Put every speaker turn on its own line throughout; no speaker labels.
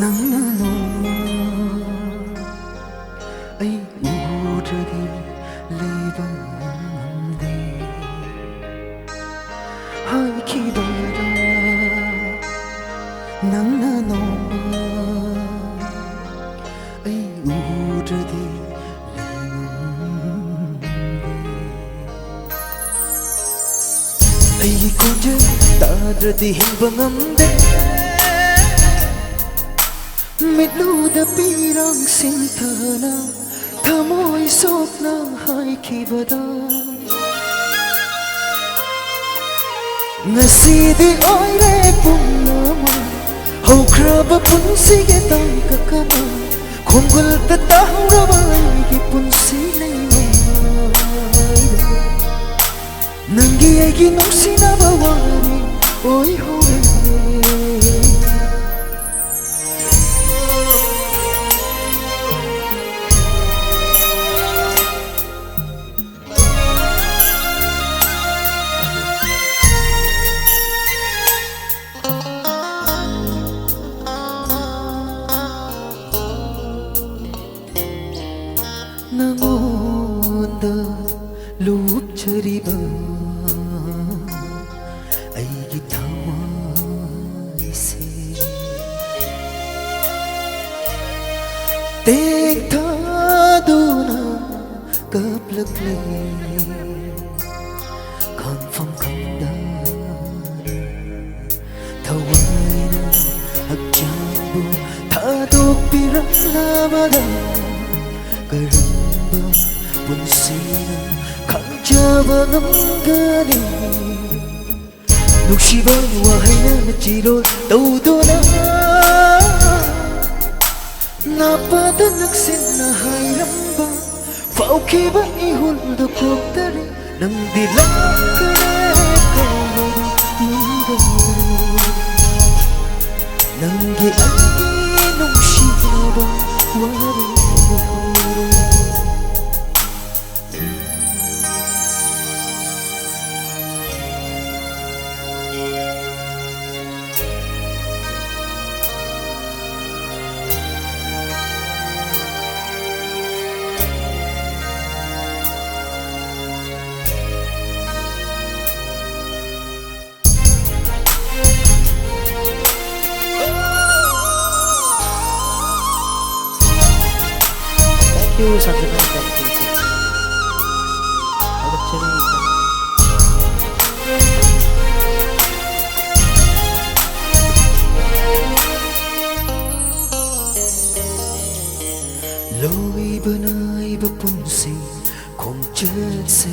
nắng nồng ấy u ra đi lấy bằng đi hai khi bờ ra nắng nồng ấy u ra đi lấy bằng đi ấy con chơi ta ra đi hình bằng âm đấy Midluda pirang sintana Thamoy sok ng haikibada Ngasidi oy repong naman Hokraba punsige tang kakama Kungul tataw rabay Gipunsilay mayda Nanggi ay ginong sinabawari Oy hore Nangonda lup chariba aigi thawai se tek thaduna kaplakle confirm kanda thawai na agjabu thadok piraklamada Karamba punsina kanjaba ngamgani Nukshiba wahay na nachiro tawdona Napadanaksin na hayramba Faukiba ihuldo koktari Nang dilang kareko mundo Nang giangi nukshiba wari Thank you, Sanjay. Loi banai bapunsi kong chết se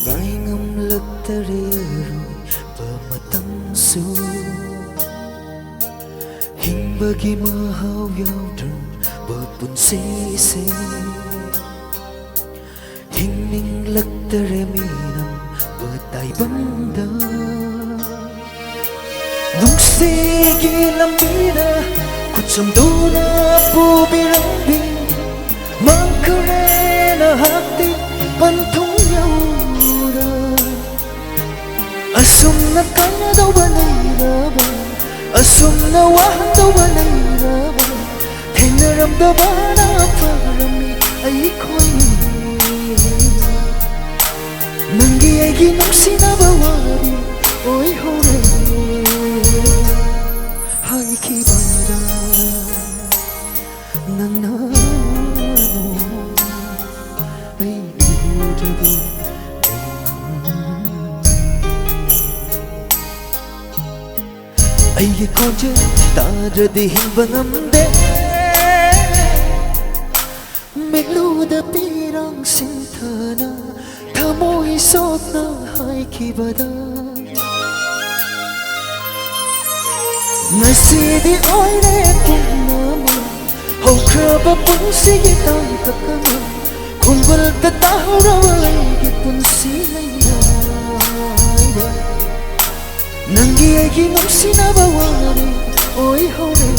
ngai ngam lật tare rồi bờ matang su hing bagi mahau yau drum berpunsi se hing ning lật tare minam bertai banda nung se gilam bina Kutsunduna po birambi Mangkarena hati pantong yauda Asum na kanya daw balay raba Asum na wahan daw balay raba Tinaramdaman ang parami ay ko'y Nanggi ay ginong sinabawari Oy hore Hay kibanda Nanano ay udagi ay konje tada dihin bangamde Megluda pirang sintana Thamoy sok na hay kibada Ngasidi oy repong naman Hokraba punsige tang kakama Kungul tataw raway gipunsilay mayda Nanggi ay ginong sinabawari Oy hore